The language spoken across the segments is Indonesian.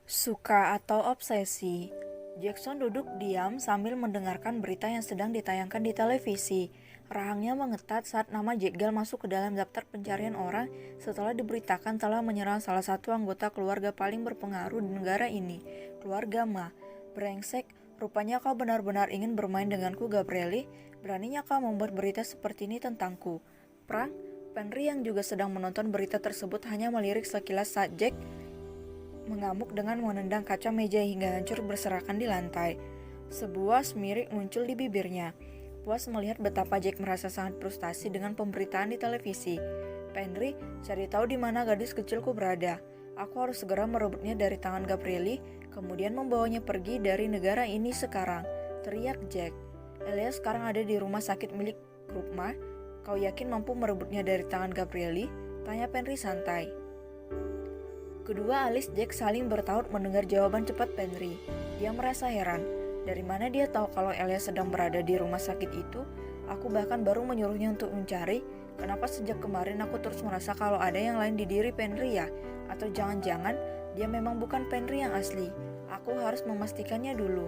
Suka atau obsesi? Jackson duduk diam sambil mendengarkan berita yang sedang ditayangkan di televisi. Rahangnya mengetat saat nama Jekyll masuk ke dalam daftar pencarian orang setelah diberitakan telah menyerang salah satu anggota keluarga paling berpengaruh di negara ini, keluarga Ma. Brengsek, rupanya kau benar-benar ingin bermain denganku, Gabrieli. Beraninya kau membuat berita seperti ini tentangku. Prank? Penry yang juga sedang menonton berita tersebut hanya melirik sekilas saat Jack mengamuk dengan menendang kaca meja hingga hancur berserakan di lantai. Sebuah semirik muncul di bibirnya. Puas melihat betapa Jack merasa sangat frustasi dengan pemberitaan di televisi. Penry, cari tahu di mana gadis kecilku berada. Aku harus segera merebutnya dari tangan Gabrieli, kemudian membawanya pergi dari negara ini sekarang. Teriak Jack. Elias sekarang ada di rumah sakit milik Krupma. Kau yakin mampu merebutnya dari tangan Gabrieli? Tanya Penry santai. Kedua alis Jack saling bertaut mendengar jawaban cepat Penry. Dia merasa heran. Dari mana dia tahu kalau Elias sedang berada di rumah sakit itu? Aku bahkan baru menyuruhnya untuk mencari. Kenapa sejak kemarin aku terus merasa kalau ada yang lain di diri Penry ya? Atau jangan-jangan dia memang bukan Penry yang asli? Aku harus memastikannya dulu.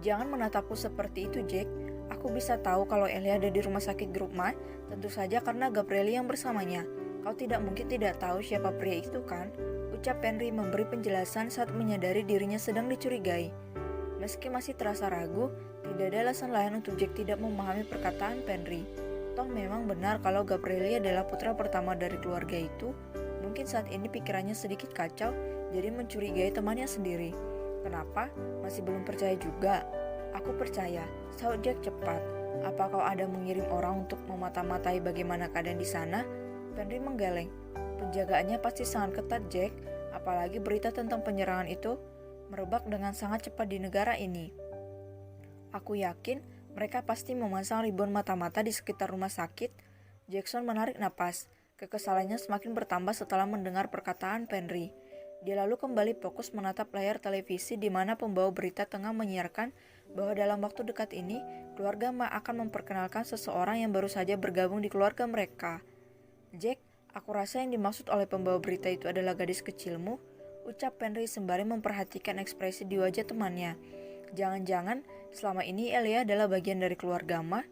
Jangan menatapku seperti itu, Jack. Aku bisa tahu kalau Elia ada di rumah sakit Grupma, tentu saja karena Gabrieli yang bersamanya. Kau tidak mungkin tidak tahu siapa pria itu kan? Ucap Penry memberi penjelasan saat menyadari dirinya sedang dicurigai. Meski masih terasa ragu, tidak ada alasan lain untuk Jack tidak memahami perkataan Penry. Toh memang benar kalau Gabrieli adalah putra pertama dari keluarga itu. Mungkin saat ini pikirannya sedikit kacau, jadi mencurigai temannya sendiri. Kenapa? Masih belum percaya juga? Aku percaya, saut Jack cepat. Apa kau ada mengirim orang untuk memata-matai bagaimana keadaan di sana? Penry menggeleng. Penjagaannya pasti sangat ketat, Jack. Apalagi berita tentang penyerangan itu merebak dengan sangat cepat di negara ini. Aku yakin mereka pasti memasang ribuan mata-mata di sekitar rumah sakit. Jackson menarik napas. Kekesalannya semakin bertambah setelah mendengar perkataan Penry. Dia lalu kembali fokus menatap layar televisi di mana pembawa berita tengah menyiarkan bahwa dalam waktu dekat ini, keluarga Ma akan memperkenalkan seseorang yang baru saja bergabung di keluarga mereka. Jack, aku rasa yang dimaksud oleh pembawa berita itu adalah gadis kecilmu, ucap Penry sembari memperhatikan ekspresi di wajah temannya. Jangan-jangan selama ini Elia adalah bagian dari keluarga Ma?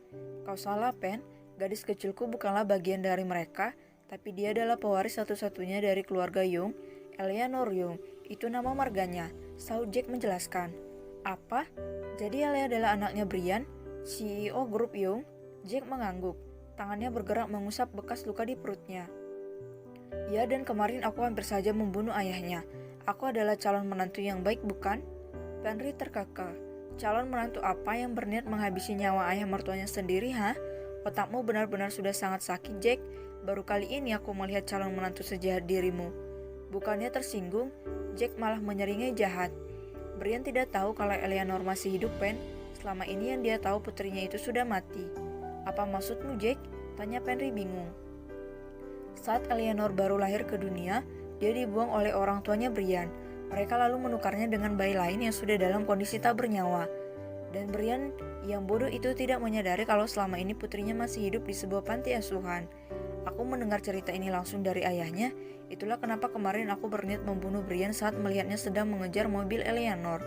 Kau salah, Pen. Gadis kecilku bukanlah bagian dari mereka, tapi dia adalah pewaris satu-satunya dari keluarga Young. Eleanor Young, itu nama marganya, saud Jack menjelaskan. Apa? Jadi Elia adalah anaknya Brian, CEO grup Young? Jack mengangguk. Tangannya bergerak mengusap bekas luka di perutnya. Ya, dan kemarin aku hampir saja membunuh ayahnya. Aku adalah calon menantu yang baik, bukan? Penry terkekeh. Calon menantu apa yang berniat menghabisi nyawa ayah mertuanya sendiri, ha? Otakmu benar-benar sudah sangat sakit, Jack. Baru kali ini aku melihat calon menantu sejahat dirimu. Bukannya tersinggung, Jack malah menyeringai jahat. Brian tidak tahu kalau Eleanor masih hidup, Pen. Selama ini yang dia tahu putrinya itu sudah mati. Apa maksudmu, Jack? Tanya Penry bingung. Saat Eleanor baru lahir ke dunia, dia dibuang oleh orang tuanya Brian. Mereka lalu menukarnya dengan bayi lain yang sudah dalam kondisi tak bernyawa. Dan Brian yang bodoh itu tidak menyadari kalau selama ini putrinya masih hidup di sebuah panti asuhan. Aku mendengar cerita ini langsung dari ayahnya. Itulah kenapa kemarin aku berniat membunuh Brian saat melihatnya sedang mengejar mobil Eleanor.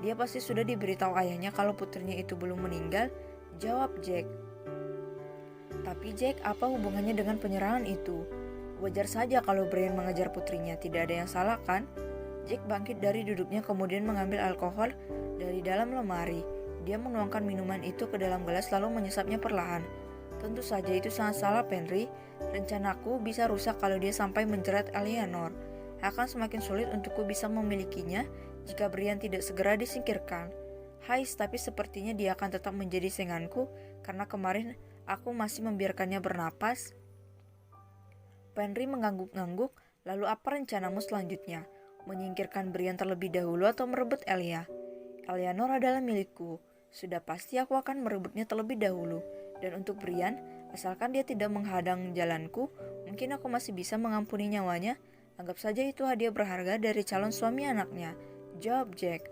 Dia pasti sudah diberitahu ayahnya kalau putrinya itu belum meninggal. Jawab Jack. Tapi Jack, apa hubungannya dengan penyerangan itu? Wajar saja kalau Brian mengejar putrinya, tidak ada yang salah kan? Jack bangkit dari duduknya kemudian mengambil alkohol dari dalam lemari. Dia menuangkan minuman itu ke dalam gelas lalu menyesapnya perlahan. Tentu saja itu sangat salah, Penry. Rencanaku bisa rusak kalau dia sampai menjerat Eleanor. Akan semakin sulit untukku bisa memilikinya jika Brian tidak segera disingkirkan. Tapi sepertinya dia akan tetap menjadi sainganku karena kemarin aku masih membiarkannya bernapas. Penry mengangguk-angguk, lalu apa rencanamu selanjutnya? Menyingkirkan Brian terlebih dahulu atau merebut Elia? Eleanor adalah milikku. Sudah pasti aku akan merebutnya terlebih dahulu. Dan untuk Brian, asalkan dia tidak menghadang jalanku, mungkin aku masih bisa mengampuni nyawanya. Anggap saja itu hadiah berharga dari calon suami anaknya. Jawab Jack.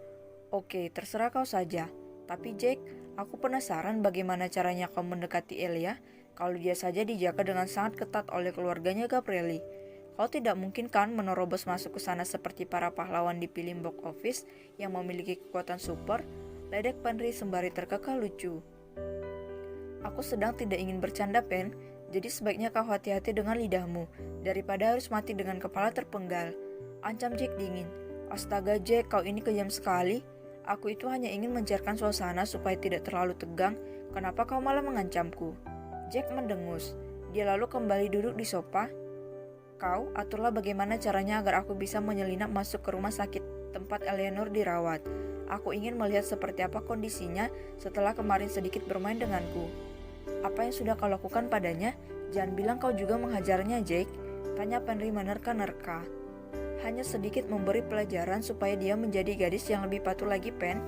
Oke, terserah kau saja. Tapi Jack, aku penasaran bagaimana caranya kau mendekati Elia kalau dia saja dijaga dengan sangat ketat oleh keluarganya Gabrieli. Kau tidak mungkin kan menerobos masuk ke sana seperti para pahlawan di film box office yang memiliki kekuatan super? Ledek Penri sembari terkekeh lucu. Aku sedang tidak ingin bercanda, Pen. Jadi sebaiknya kau hati-hati dengan lidahmu, daripada harus mati dengan kepala terpenggal. Ancam Jack dingin. Astaga Jack, kau ini kejam sekali. Aku itu hanya ingin mencairkan suasana supaya tidak terlalu tegang. Kenapa kau malah mengancamku? Jack mendengus. Dia lalu kembali duduk di sofa. Kau, aturlah bagaimana caranya agar aku bisa menyelinap masuk ke rumah sakit tempat Eleanor dirawat. Aku ingin melihat seperti apa kondisinya setelah kemarin sedikit bermain denganku. Apa yang sudah kau lakukan padanya? Jangan bilang kau juga menghajarnya, Jake. Tanya Penri menerka-nerka. Hanya sedikit memberi pelajaran supaya dia menjadi gadis yang lebih patuh lagi, Pen.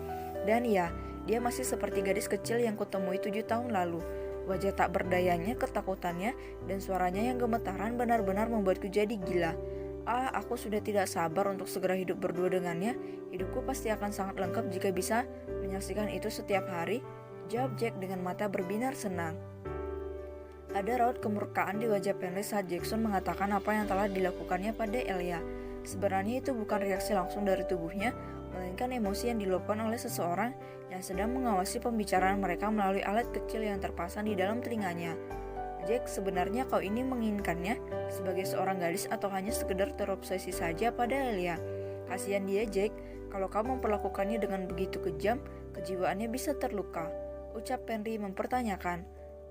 Dan ya, dia masih seperti gadis kecil yang kutemui 7 tahun lalu. Wajah tak berdayanya, ketakutannya, dan suaranya yang gemetaran benar-benar membuatku jadi gila. Aku sudah tidak sabar untuk segera hidup berdua dengannya. Hidupku pasti akan sangat lengkap jika bisa menyaksikan itu setiap hari. Jawab Jack dengan mata berbinar senang. Ada raut kemurkaan di wajah Penri saat Jackson mengatakan apa yang telah dilakukannya pada Elia. Sebenarnya itu bukan reaksi langsung dari tubuhnya, melainkan emosi yang diluapkan oleh seseorang yang sedang mengawasi pembicaraan mereka melalui alat kecil yang terpasang di dalam telinganya. Jack, sebenarnya kau ini menginginkannya sebagai seorang gadis atau hanya sekedar terobsesi saja pada Elia? Kasihan dia, Jack. Kalau kau memperlakukannya dengan begitu kejam, kejiwaannya bisa terluka. Ucap Penri mempertanyakan.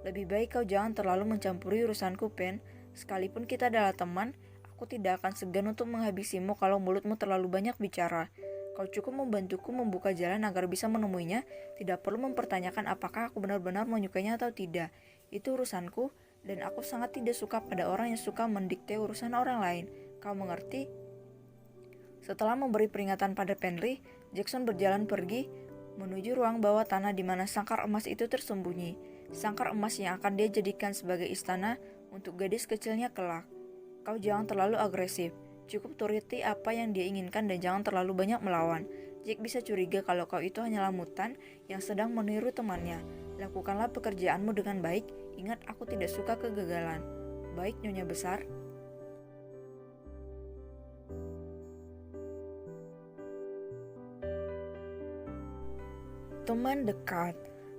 Lebih baik kau jangan terlalu mencampuri urusanku, Pen. Sekalipun kita adalah teman, aku tidak akan segan untuk menghabisimu kalau mulutmu terlalu banyak bicara. Kau cukup membantuku membuka jalan agar bisa menemuinya, tidak perlu mempertanyakan apakah aku benar-benar menyukainya atau tidak. Itu urusanku, dan aku sangat tidak suka pada orang yang suka mendikte urusan orang lain. Kau mengerti? Setelah memberi peringatan pada Penri, Jackson berjalan pergi menuju ruang bawah tanah di mana sangkar emas itu tersembunyi. Sangkar emas yang akan dia jadikan sebagai istana untuk gadis kecilnya kelak. Kau jangan terlalu agresif. Cukup turuti apa yang dia inginkan dan jangan terlalu banyak melawan. Jack bisa curiga kalau kau itu hanyalah mutan yang sedang meniru temannya. Lakukanlah pekerjaanmu dengan baik. Ingat, aku tidak suka kegagalan. Baik, Nyonya Besar. Teman dekat.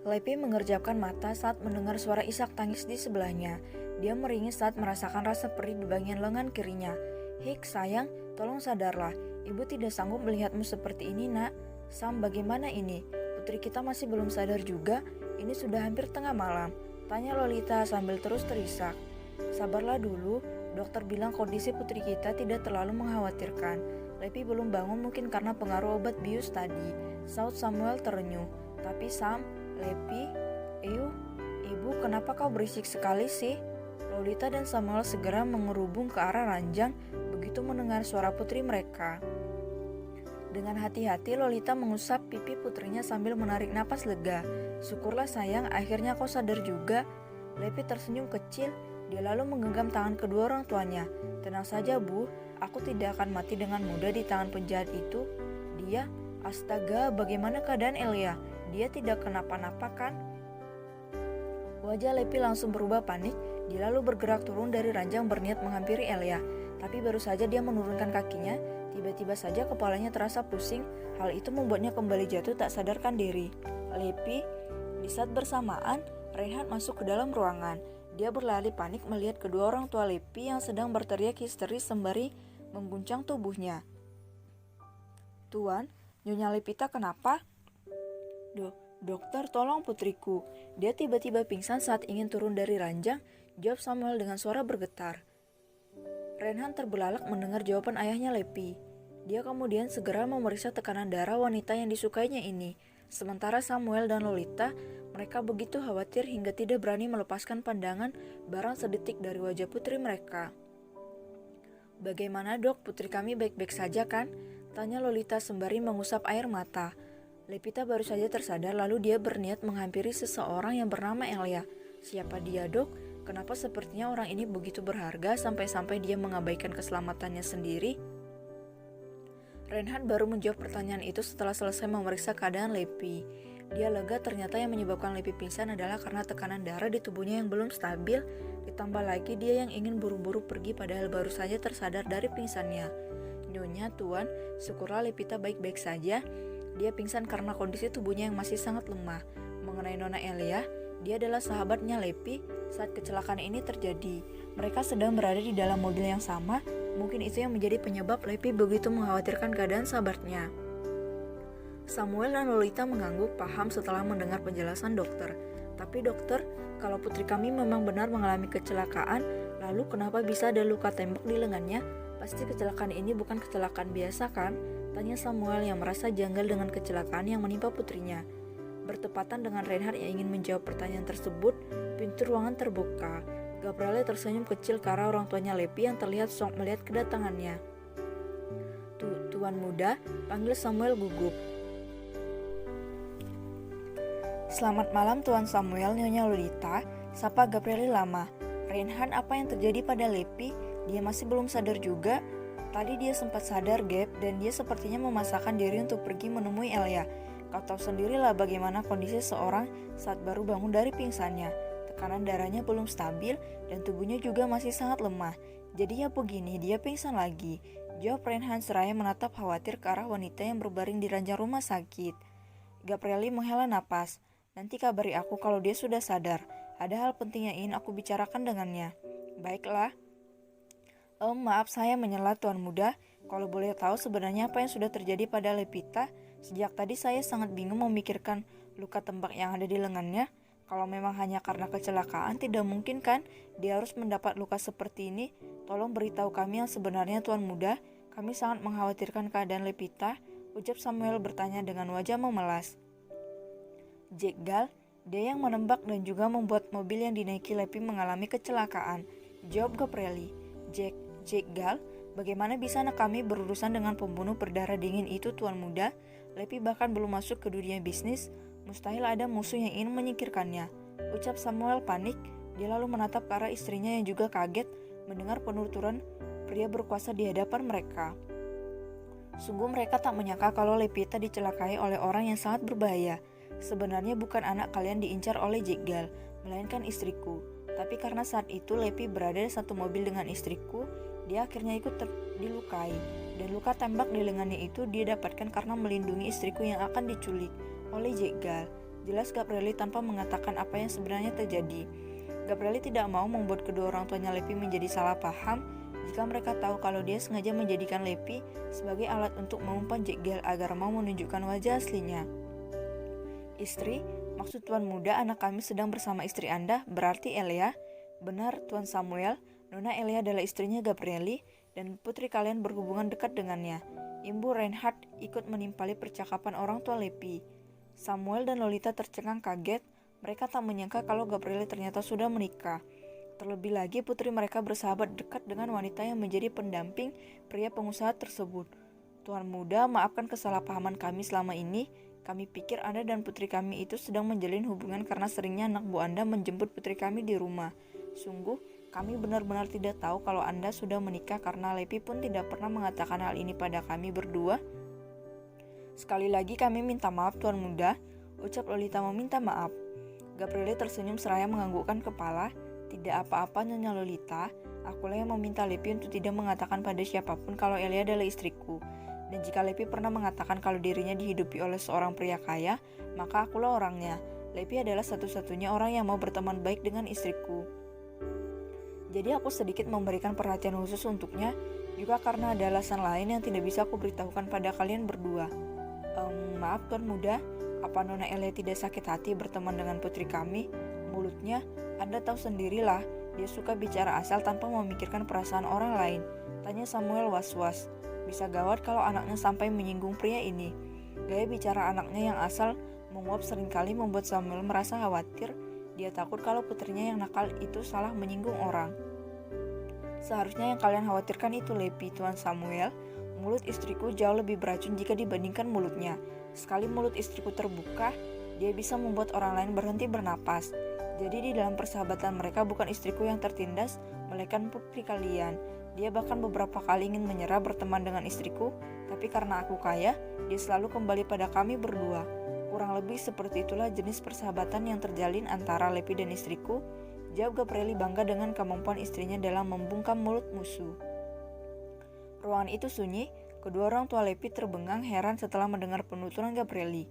Lepi mengerjapkan mata saat mendengar suara isak tangis di sebelahnya. Dia meringis saat merasakan rasa perih di bagian lengan kirinya. Hik, sayang, tolong sadarlah. Ibu tidak sanggup melihatmu seperti ini, nak. Sam, bagaimana ini? Putri kita masih belum sadar juga. Ini sudah hampir tengah malam. Tanya Lolita sambil terus terisak. Sabarlah dulu. Dokter bilang kondisi putri kita tidak terlalu mengkhawatirkan. Lepi belum bangun mungkin karena pengaruh obat bius tadi. Saud Samuel terenyuh. Tapi Sam, Lepi, ibu, kenapa kau berisik sekali sih? Lolita dan Samuel segera mengerubung ke arah ranjang begitu mendengar suara putri mereka. Dengan hati-hati Lolita mengusap pipi putrinya sambil menarik napas lega. Syukurlah sayang, akhirnya kau sadar juga. Lepi tersenyum kecil, dia lalu menggenggam tangan kedua orang tuanya. Tenang saja Bu, aku tidak akan mati dengan mudah di tangan penjahat itu. Dia, astaga, bagaimana keadaan Elia? Dia tidak kenapa-napa kan? Wajah Lepi langsung berubah panik. Dia lalu bergerak turun dari ranjang berniat menghampiri Elia. Tapi baru saja dia menurunkan kakinya, tiba-tiba saja kepalanya terasa pusing. Hal itu membuatnya kembali jatuh tak sadarkan diri. Lepi, di saat bersamaan, Reinhard masuk ke dalam ruangan. Dia berlari panik melihat kedua orang tua Lepi yang sedang berteriak histeris sembari mengguncang tubuhnya. Tuan, Nyonya Lepita kenapa? Dokter, tolong putriku. Dia tiba-tiba pingsan saat ingin turun dari ranjang, jawab Samuel dengan suara bergetar. Reinhard terbelalak mendengar jawaban ayahnya Lepi. Dia kemudian segera memeriksa tekanan darah wanita yang disukainya ini. Sementara Samuel dan Lolita, mereka begitu khawatir hingga tidak berani melepaskan pandangan barang sedetik dari wajah putri mereka. Bagaimana dok, putri kami baik-baik saja kan? Tanya Lolita sembari mengusap air mata. Lepita baru saja tersadar lalu dia berniat menghampiri seseorang yang bernama Elia. Siapa dia dok? Kenapa sepertinya orang ini begitu berharga sampai-sampai dia mengabaikan keselamatannya sendiri? Reinhard baru menjawab pertanyaan itu setelah selesai memeriksa keadaan Lepi. Dia lega ternyata yang menyebabkan Lepi pingsan adalah karena tekanan darah di tubuhnya yang belum stabil, ditambah lagi dia yang ingin buru-buru pergi padahal baru saja tersadar dari pingsannya. Nyonya, Tuan, syukurlah Lepita baik-baik saja. Dia pingsan karena kondisi tubuhnya yang masih sangat lemah. Mengenai Nona Elia, dia adalah sahabatnya Lepi saat kecelakaan ini terjadi. Mereka sedang berada di dalam mobil yang sama, mungkin itu yang menjadi penyebab Lepi begitu mengkhawatirkan keadaan sahabatnya. Samuel dan Lolita mengangguk paham setelah mendengar penjelasan dokter. Tapi dokter, kalau putri kami memang benar mengalami kecelakaan, lalu kenapa bisa ada luka tembak di lengannya? Pasti kecelakaan ini bukan kecelakaan biasa kan? Tanya Samuel yang merasa janggal dengan kecelakaan yang menimpa putrinya. Bertepatan dengan Reinhard yang ingin menjawab pertanyaan tersebut, pintu ruangan terbuka. Gabriele tersenyum kecil ke arah orang tuanya Lepi yang terlihat shock melihat kedatangannya. Tuan muda, panggil Samuel gugup. Selamat malam Tuan Samuel, Nyonya Lolita, sapa Gabriele lama. Reinhard, apa yang terjadi pada Lepi? Dia masih belum sadar juga. Tadi dia sempat sadar, Gab, dan dia sepertinya memaksakan diri untuk pergi menemui Elia. Kau tahu sendirilah bagaimana kondisi seorang saat baru bangun dari pingsannya. Tekanan darahnya belum stabil dan tubuhnya juga masih sangat lemah. Jadi ya begini, dia pingsan lagi. Jawab Reinhard seraya menatap khawatir ke arah wanita yang berbaring di ranjang rumah sakit. Gabriele menghela napas. Nanti kabari aku kalau dia sudah sadar. Ada hal penting yang ingin aku bicarakan dengannya. Baiklah. Maaf saya menyela Tuan Muda. Kalau boleh tahu sebenarnya apa yang sudah terjadi pada Lepita? Sejak tadi saya sangat bingung memikirkan luka tembak yang ada di lengannya. Kalau memang hanya karena kecelakaan, tidak mungkin kan dia harus mendapat luka seperti ini? Tolong beritahu kami yang sebenarnya Tuan Muda. Kami sangat mengkhawatirkan keadaan Lepita. Ucap Samuel bertanya dengan wajah memelas. Jegal, dia yang menembak dan juga membuat mobil yang dinaiki Lepi mengalami kecelakaan. Jawab Gabriele. Jegal, bagaimana bisa anak kami berurusan dengan pembunuh berdarah dingin itu Tuan Muda? Lepi bahkan belum masuk ke dunia bisnis. Mustahil ada musuh yang ingin menyingkirkannya. Ucap Samuel panik. Dia lalu menatap ke arah istrinya yang juga kaget mendengar penuturan pria berkuasa di hadapan mereka. Sungguh mereka tak menyangka kalau Lepita dicelakai oleh orang yang sangat berbahaya. Sebenarnya bukan anak kalian diincar oleh Jegal, melainkan istriku. Tapi karena saat itu Lepi berada di satu mobil dengan istriku, dia akhirnya ikut dilukai. Dan luka tembak di lengannya itu dia dapatkan karena melindungi istriku yang akan diculik oleh Jegal. Jelas Gabriele tanpa mengatakan apa yang sebenarnya terjadi. Gabriele tidak mau membuat kedua orang tuanya Lepi menjadi salah paham jika mereka tahu kalau dia sengaja menjadikan Lepi sebagai alat untuk mengumpan Jegal agar mau menunjukkan wajah aslinya. Istri, maksud Tuan Muda anak kami sedang bersama istri Anda, berarti Elia? Benar, Tuan Samuel, Nona Elia adalah istrinya Gabriele dan putri kalian berhubungan dekat dengannya. Ibu Reinhard ikut menimpali percakapan orang tua Lepi. Samuel dan Lolita tercengang kaget, mereka tak menyangka kalau Gabriele ternyata sudah menikah. Terlebih lagi putri mereka bersahabat dekat dengan wanita yang menjadi pendamping pria pengusaha tersebut. Tuan Muda, maafkan kesalahpahaman kami selama ini. Kami pikir Anda dan putri kami itu sedang menjalin hubungan karena seringnya anak buah Anda menjemput putri kami di rumah. Sungguh, kami benar-benar tidak tahu kalau Anda sudah menikah karena Lepi pun tidak pernah mengatakan hal ini pada kami berdua. Sekali lagi kami minta maaf Tuan Muda, ucap Lolita meminta maaf. Gabriele tersenyum seraya menganggukkan kepala. Tidak apa-apa Nyonya Lolita, akulah yang meminta Lepi untuk tidak mengatakan pada siapapun kalau Elia adalah istriku. Dan jika Lepi pernah mengatakan kalau dirinya dihidupi oleh seorang pria kaya, maka akulah orangnya. Lepi adalah satu-satunya orang yang mau berteman baik dengan istriku. Jadi aku sedikit memberikan perhatian khusus untuknya, juga karena ada alasan lain yang tidak bisa aku beritahukan pada kalian berdua. Maaf Tuan Muda, apa Nona Elia tidak sakit hati berteman dengan putri kami? Mulutnya, Anda tahu sendirilah, dia suka bicara asal tanpa memikirkan perasaan orang lain. Tanya Samuel was-was. Bisa gawat kalau anaknya sampai menyinggung pria ini. Gaya bicara anaknya yang asal menguap seringkali membuat Samuel merasa khawatir. Dia takut kalau putrinya yang nakal itu salah menyinggung orang. Seharusnya yang kalian khawatirkan itu Lepi, Tuan Samuel. Mulut istriku jauh lebih beracun jika dibandingkan mulutnya. Sekali mulut istriku terbuka, dia bisa membuat orang lain berhenti bernapas. Jadi di dalam persahabatan mereka bukan istriku yang tertindas, melainkan putri kalian. Dia bahkan beberapa kali ingin menyerah berteman dengan istriku, tapi karena aku kaya, dia selalu kembali pada kami berdua. Kurang Kurang lebih seperti itulah jenis persahabatan yang terjalin antara Lepi dan istriku, jawab Gabrieli bangga dengan kemampuan istrinya dalam membungkam mulut musuh. Ruangan itu sunyi, kedua orang tua Lepi terbengang heran setelah mendengar penuturan Gabrieli.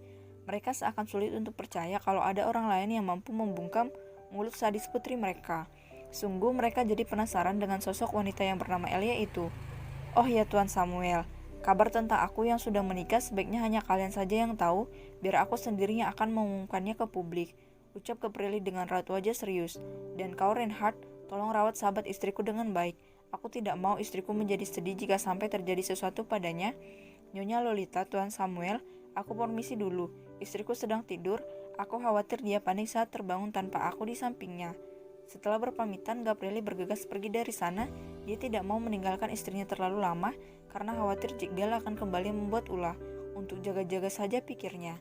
Mereka seakan sulit untuk percaya kalau ada orang lain yang mampu membungkam mulut sadis putri mereka. Sungguh mereka jadi penasaran dengan sosok wanita yang bernama Elia itu. Oh ya Tuan Samuel, kabar tentang aku yang sudah menikah sebaiknya hanya kalian saja yang tahu, biar aku sendiri yang akan mengumumkannya ke publik, ucap Gabrieli dengan raut wajah serius. Dan kau Reinhard, tolong rawat sahabat istriku dengan baik. Aku tidak mau istriku menjadi sedih jika sampai terjadi sesuatu padanya. Nyonya Lolita, Tuan Samuel, aku permisi dulu. Istriku sedang tidur, aku khawatir dia panik saat terbangun tanpa aku di sampingnya. Setelah berpamitan, Gabrieli bergegas pergi dari sana. Dia tidak mau meninggalkan istrinya terlalu lama karena khawatir Jekyll akan kembali membuat ulah. Untuk jaga-jaga saja pikirnya.